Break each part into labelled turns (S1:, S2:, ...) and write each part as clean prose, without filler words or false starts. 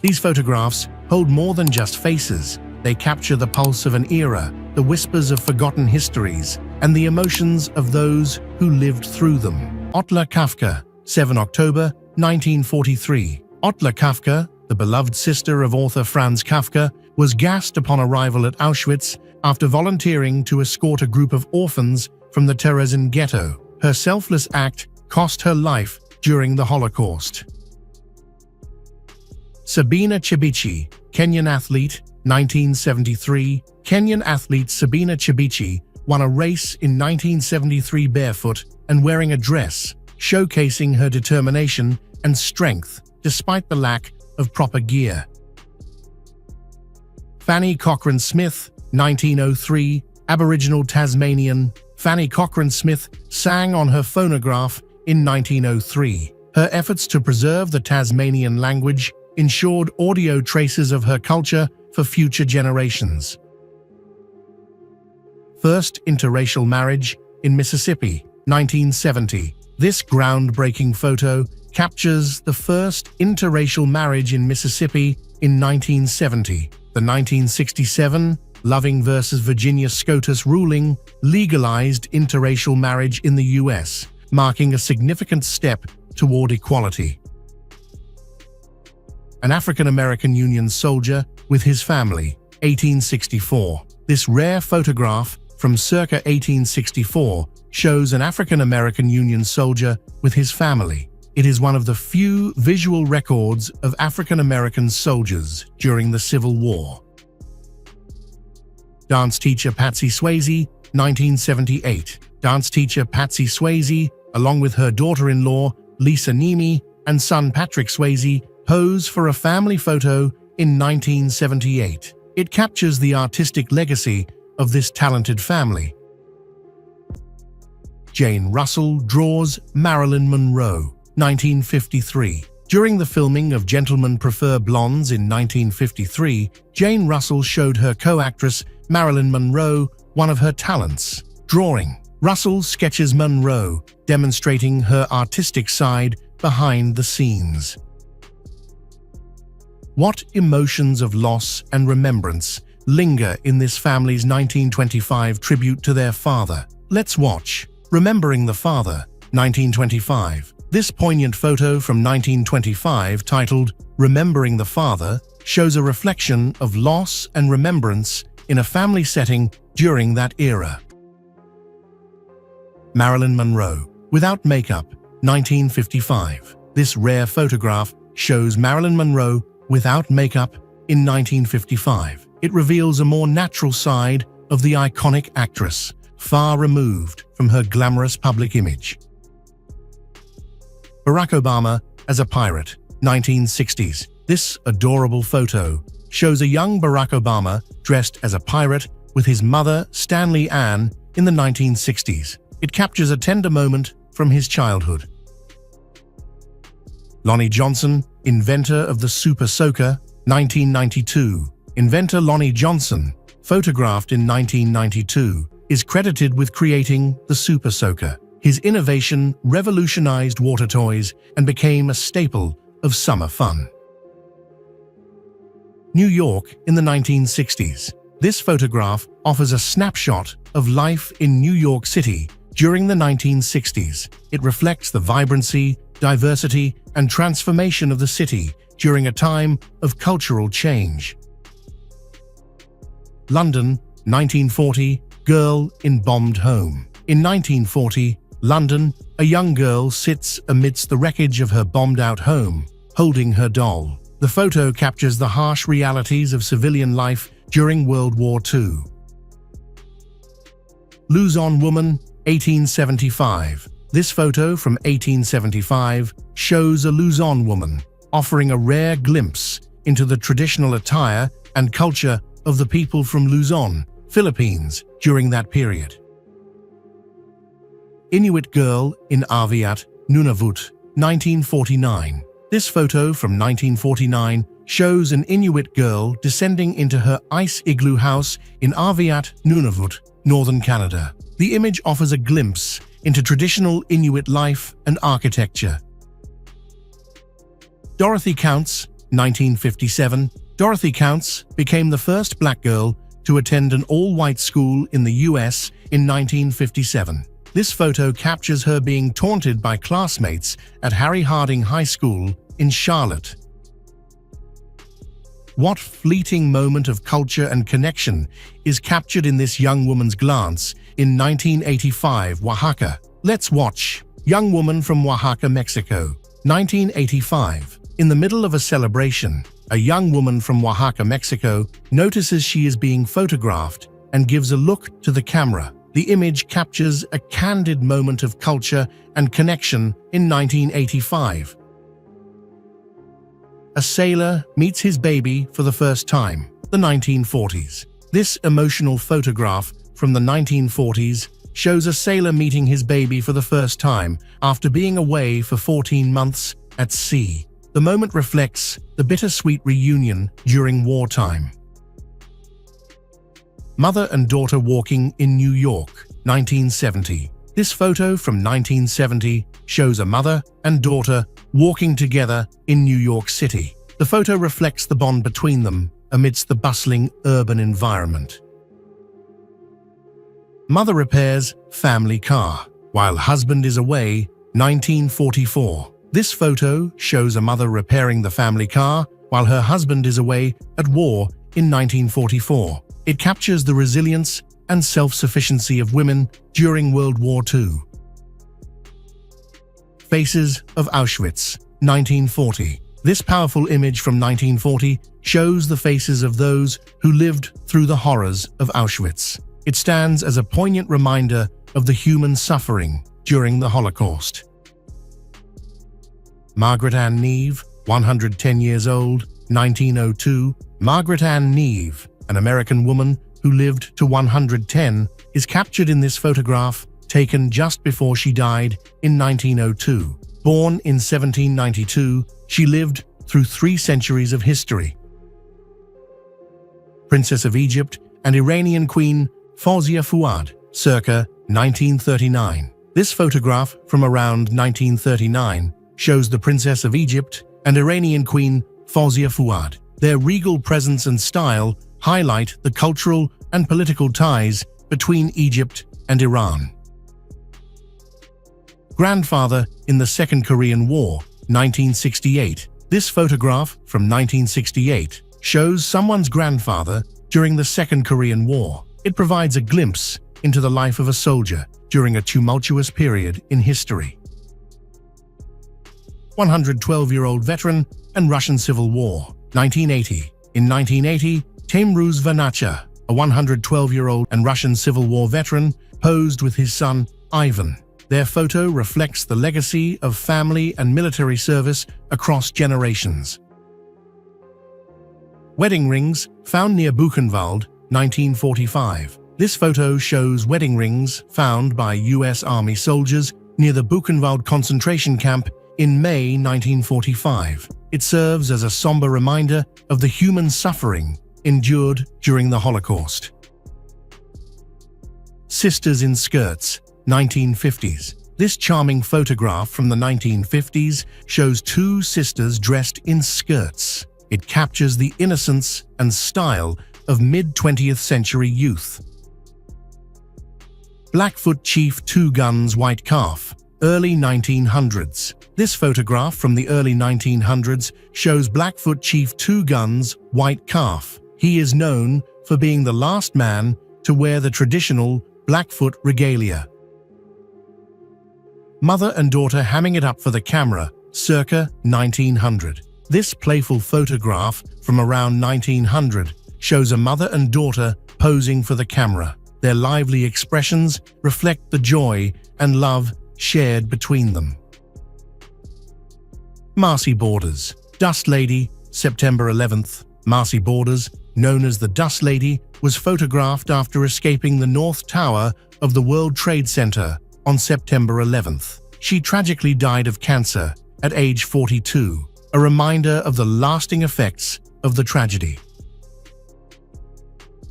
S1: These photographs hold more than just faces. They capture the pulse of an era, the whispers of forgotten histories, and the emotions of those who lived through them. Ottla Kafka, 7 October 1943. Ottla Kafka, the beloved sister of author Franz Kafka, was gassed upon arrival at Auschwitz after volunteering to escort a group of orphans from the Terezin ghetto. Her selfless act cost her life during the Holocaust. Sabina Chebeti, Kenyan athlete, 1973. Kenyan athlete Sabina Chebeti won a race in 1973 barefoot and wearing a dress, showcasing her determination and strength despite the lack of proper gear. Fanny Cochran-Smith, 1903. Aboriginal Tasmanian Fanny Cochran-Smith sang on her phonograph in 1903. Her efforts to preserve the Tasmanian language ensured audio traces of her culture for future generations. First interracial marriage in Mississippi, 1970. This groundbreaking photo captures the first interracial marriage in Mississippi in 1970. The 1967 Loving v. Virginia SCOTUS ruling legalized interracial marriage in the U.S., marking a significant step toward equality. An African-American Union soldier with his family, 1864. This rare photograph from circa 1864 shows an African-American Union soldier with his family. It is one of the few visual records of African-American soldiers during the Civil War. Dance teacher Patsy Swayze, 1978. Dance teacher Patsy Swayze, along with her daughter-in-law Lisa Nemi and son Patrick Swayze, pose for a family photo in 1978. It captures the artistic legacy of this talented family. Jane Russell draws Marilyn Monroe, 1953. During the filming of Gentlemen Prefer Blondes in 1953, Jane Russell showed her co-actress Marilyn Monroe one of her talents, drawing. Russell sketches Monroe, demonstrating her artistic side behind the scenes. What emotions of loss and remembrance linger in this family's 1925 tribute to their father? Let's watch Remembering the Father, 1925. This poignant photo from 1925, titled Remembering the Father, shows a reflection of loss and remembrance in a family setting during that era. Marilyn Monroe, without makeup, 1955. This rare photograph shows Marilyn Monroe without makeup in 1955. It reveals a more natural side of the iconic actress, far removed from her glamorous public image. Barack Obama as a pirate, 1960s. This adorable photo shows a young Barack Obama dressed as a pirate with his mother, Stanley Ann, in the 1960s. It captures a tender moment from his childhood. Lonnie Johnson, inventor of the Super Soaker, 1992. Inventor Lonnie Johnson, photographed in 1992, is credited with creating the Super Soaker. His innovation revolutionized water toys and became a staple of summer fun. New York in the 1960s. This photograph offers a snapshot of life in New York City during the 1960s. It reflects the vibrancy, diversity, and transformation of the city during a time of cultural change. London, 1940, girl in bombed home. In 1940, London, a young girl sits amidst the wreckage of her bombed-out home, holding her doll. The photo captures the harsh realities of civilian life during World War II. Luzon woman, 1875. This photo from 1875 shows a Luzon woman, offering a rare glimpse into the traditional attire and culture of the people from Luzon, Philippines, during that period. Inuit girl in Aviat, Nunavut, 1949. This photo from 1949 shows an Inuit girl descending into her ice igloo house in Aviat, Nunavut, northern Canada. The image offers a glimpse into traditional Inuit life and architecture. Dorothy Counts, 1957, Dorothy Counts became the first black girl to attend an all-white school in the US in 1957. This photo captures her being taunted by classmates at Harry Harding High School in Charlotte. What fleeting moment of culture and connection is captured in this young woman's glance in 1985 Oaxaca? Let's watch. Young woman from Oaxaca, Mexico, 1985. In the middle of a celebration, a young woman from Oaxaca, Mexico, notices she is being photographed and gives a look to the camera. The image captures a candid moment of culture and connection in 1985. A sailor meets his baby for the first time, the 1940s. This emotional photograph from the 1940s shows a sailor meeting his baby for the first time after being away for 14 months at sea. The moment reflects the bittersweet reunion during wartime. Mother and daughter walking in New York, 1970. This photo from 1970 shows a mother and daughter walking together in New York City. The photo reflects the bond between them amidst the bustling urban environment. Mother repairs family car while husband is away, 1944. This photo shows a mother repairing the family car while her husband is away at war in 1944. It captures the resilience and self-sufficiency of women during World War II. Faces of Auschwitz, 1940. This powerful image from 1940 shows the faces of those who lived through the horrors of Auschwitz. It stands as a poignant reminder of the human suffering during the Holocaust. Margaret Ann Neve, 110 years old, 1902. Margaret Ann Neve, an American woman who lived to 110, is captured in this photograph taken just before she died in 1902. Born in 1792, she lived through 3 centuries of history. Princess of Egypt and Iranian Queen Fawzia Fuad, circa 1939. This photograph from around 1939 shows the Princess of Egypt and Iranian Queen Fawzia Fuad. Their regal presence and style highlight the cultural and political ties between Egypt and Iran. Grandfather in the Second Korean War, 1968. This photograph from 1968 shows someone's grandfather during the Second Korean War. It provides a glimpse into the life of a soldier during a tumultuous period in history. 112-year-old veteran and Russian Civil War, 1980. In 1980, Temruz Vanacha, a 112-year-old and Russian Civil War veteran, posed with his son, Ivan. Their photo reflects the legacy of family and military service across generations. Wedding rings found near Buchenwald, 1945. This photo shows wedding rings found by U.S. Army soldiers near the Buchenwald concentration camp in May 1945. It serves as a somber reminder of the human suffering endured during the Holocaust. Sisters in skirts, 1950s. This charming photograph from the 1950s shows 2 sisters dressed in skirts. It captures the innocence and style of mid-20th century youth. Blackfoot Chief Two Guns White Calf, early 1900s. This photograph from the early 1900s shows Blackfoot Chief Two Guns White Calf. He is known for being the last man to wear the traditional Blackfoot regalia. Mother and daughter hamming it up for the camera, circa 1900. This playful photograph from around 1900 shows a mother and daughter posing for the camera. Their lively expressions reflect the joy and love shared between them. Marcy Borders, Dust Lady, September 11th. Marcy Borders, known as the Dust Lady, was photographed after escaping the North Tower of the World Trade Center on September 11th. She tragically died of cancer at age 42, a reminder of the lasting effects of the tragedy.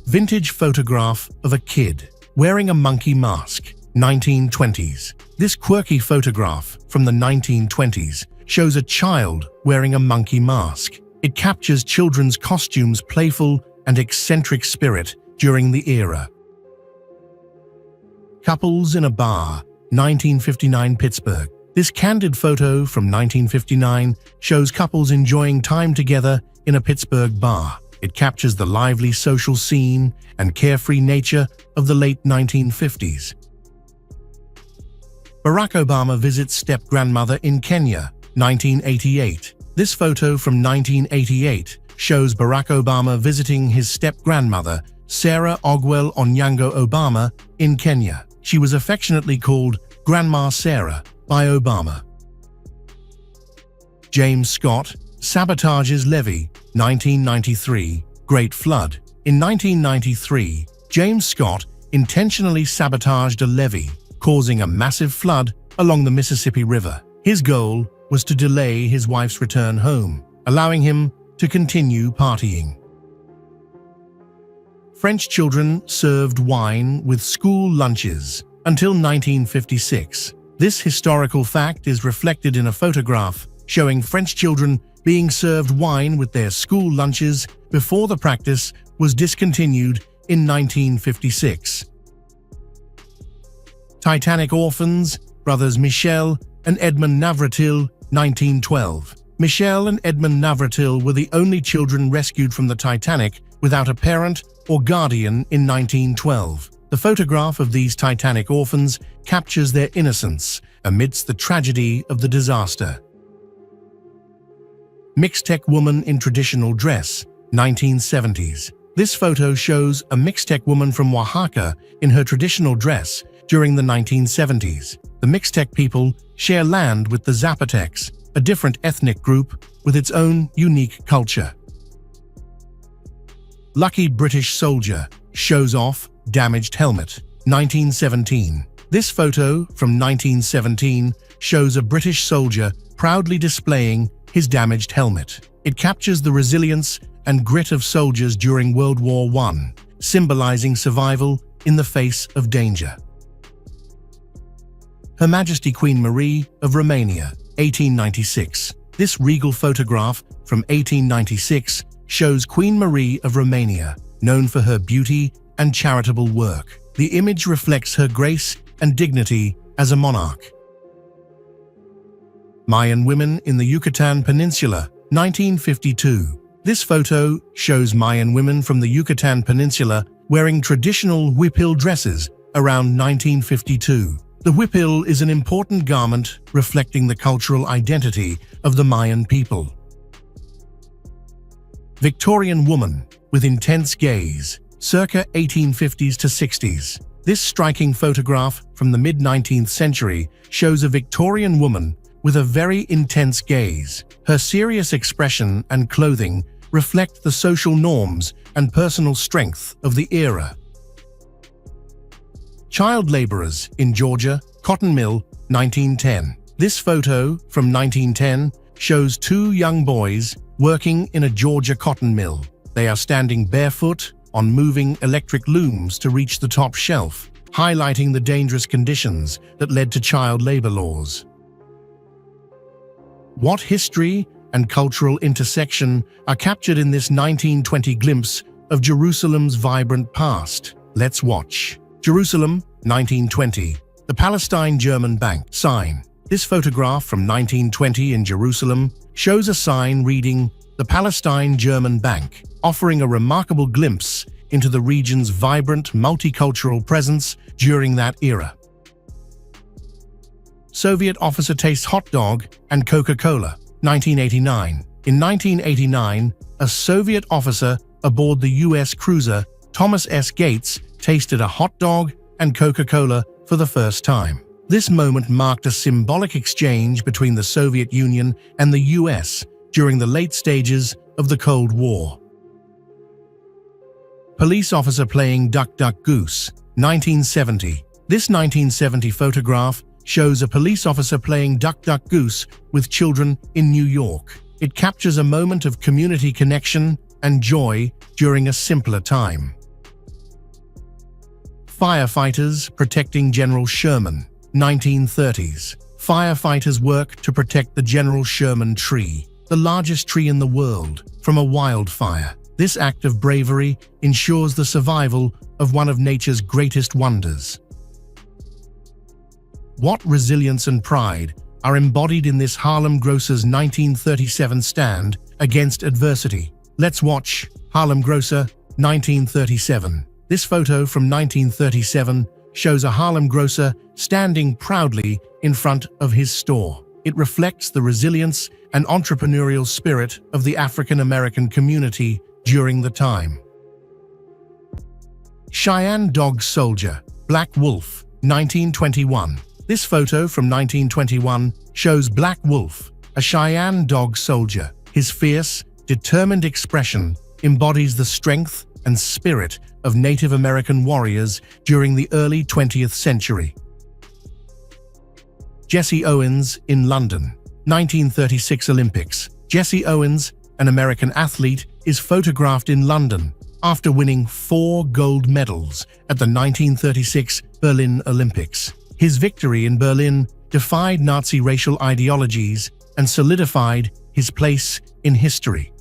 S1: Vintage photograph of a kid wearing a monkey mask, 1920s. This quirky photograph from the 1920s shows a child wearing a monkey mask. It captures children's costumes' playful and eccentric spirit during the era. Couples in a Bar, 1959 Pittsburgh. This candid photo from 1959 shows couples enjoying time together in a Pittsburgh bar. It captures the lively social scene and carefree nature of the late 1950s. Barack Obama visits step-grandmother in Kenya, 1988. This photo from 1988 shows Barack Obama visiting his step-grandmother, Sarah Ogwell Onyango Obama, in Kenya. She was affectionately called Grandma Sarah by Obama. James Scott sabotages levee, 1993, Great Flood. In 1993, James Scott intentionally sabotaged a levee, causing a massive flood along the Mississippi River. His goal was to delay his wife's return home, allowing him to continue partying. French children served wine with school lunches until 1956. This historical fact is reflected in a photograph showing French children being served wine with their school lunches before the practice was discontinued in 1956. Titanic orphans, brothers Michel and Edmond Navratil, 1912. Michel and Edmond Navratil were the only children rescued from the Titanic without a parent or guardian in 1912. The photograph of these Titanic orphans captures their innocence amidst the tragedy of the disaster. Mixtec woman in traditional dress, 1970s. This photo shows a Mixtec woman from Oaxaca in her traditional dress during the 1970s. The Mixtec people share land with the Zapotecs, a different ethnic group with its own unique culture. Lucky British soldier shows off damaged helmet, 1917. This photo from 1917 shows a British soldier proudly displaying his damaged helmet. It captures the resilience and grit of soldiers during World War I, symbolizing survival in the face of danger. Her Majesty Queen Marie of Romania, 1896. This regal photograph from 1896 shows Queen Marie of Romania, known for her beauty and charitable work. The image reflects her grace and dignity as a monarch. Mayan women in the Yucatan Peninsula, 1952. This photo shows Mayan women from the Yucatan Peninsula wearing traditional huipil dresses around 1952. The huipil is an important garment reflecting the cultural identity of the Mayan people. Victorian woman with intense gaze, circa 1850s to 60s. This striking photograph from the mid-19th century shows a Victorian woman with a very intense gaze. Her serious expression and clothing reflect the social norms and personal strength of the era. Child laborers in Georgia, cotton mill, 1910. This photo from 1910 shows two young boys working in a Georgia cotton mill. They are standing barefoot on moving electric looms to reach the top shelf, highlighting the dangerous conditions that led to child labor laws. What history and cultural intersection are captured in this 1920 glimpse of Jerusalem's vibrant past? Let's watch. Jerusalem, 1920. The Palestine German Bank sign. This photograph from 1920 in Jerusalem shows a sign reading the Palestine German Bank, offering a remarkable glimpse into the region's vibrant multicultural presence during that era. Soviet officer tastes hot dog and Coca-Cola, 1989. In 1989, a Soviet officer aboard the U.S. cruiser Thomas S. Gates tasted a hot dog and Coca-Cola for the first time. This moment marked a symbolic exchange between the Soviet Union and the U.S. during the late stages of the Cold War. Police officer playing Duck Duck Goose, 1970. This 1970 photograph shows a police officer playing Duck Duck Goose with children in New York. It captures a moment of community connection and joy during a simpler time. Firefighters protecting General Sherman, 1930s. Firefighters work to protect the General Sherman tree. the largest tree in the world, from a wildfire. This act of bravery ensures the survival of one of nature's greatest wonders. What resilience and pride are embodied in this Harlem Grocer's 1937 stand against adversity? Let's watch Harlem Grocer, 1937. This photo from 1937 shows a Harlem Grocer standing proudly in front of his store. It reflects the resilience and entrepreneurial spirit of the African-American community during the time. Cheyenne Dog Soldier, Black Wolf, 1921. This photo from 1921 shows Black Wolf, a Cheyenne dog soldier. His fierce, determined expression embodies the strength and spirit of Native American warriors during the early 20th century. Jesse Owens in London, 1936 Olympics. Jesse Owens, an American athlete, is photographed in London after winning 4 gold medals at the 1936 Berlin Olympics. His victory in Berlin defied Nazi racial ideologies and solidified his place in history.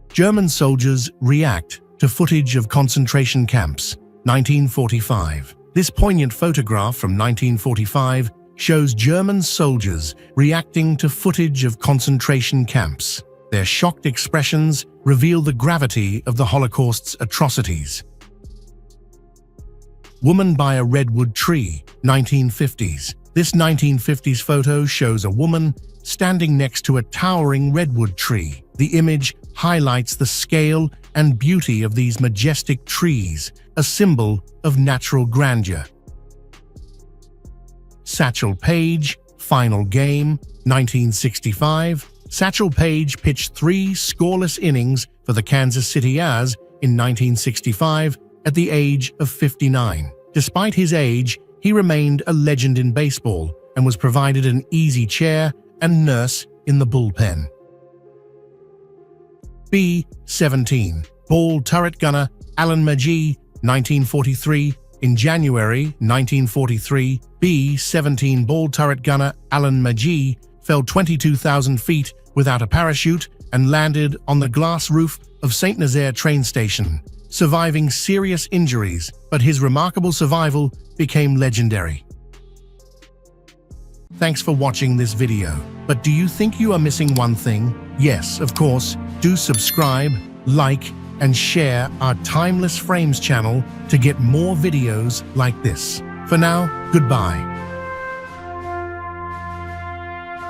S1: German soldiers react to footage of concentration camps, 1945. This poignant photograph from 1945 shows German soldiers reacting to footage of concentration camps. Their shocked expressions reveal the gravity of the Holocaust's atrocities. Woman by a Redwood Tree, 1950s. This 1950s photo shows a woman standing next to a towering redwood tree. The image highlights the scale and beauty of these majestic trees, a symbol of natural grandeur. Satchel Paige, Final Game, 1965. Satchel Paige pitched 3 scoreless innings for the Kansas City As in 1965 at the age of 59. Despite his age, he remained a legend in baseball and was provided an easy chair and nurse in the bullpen. B-17. Ball turret gunner Alan McGee, 1943. In January 1943, B-17 ball turret gunner Alan McGee fell 22,000 feet without a parachute and landed on the glass roof of St. Nazaire train station, surviving serious injuries, but his remarkable survival became legendary. Thanks for watching this video. But do you think you are missing one thing? Yes, of course. Do subscribe, like, and share our Timeless Frames channel to get more videos like this. For now, goodbye.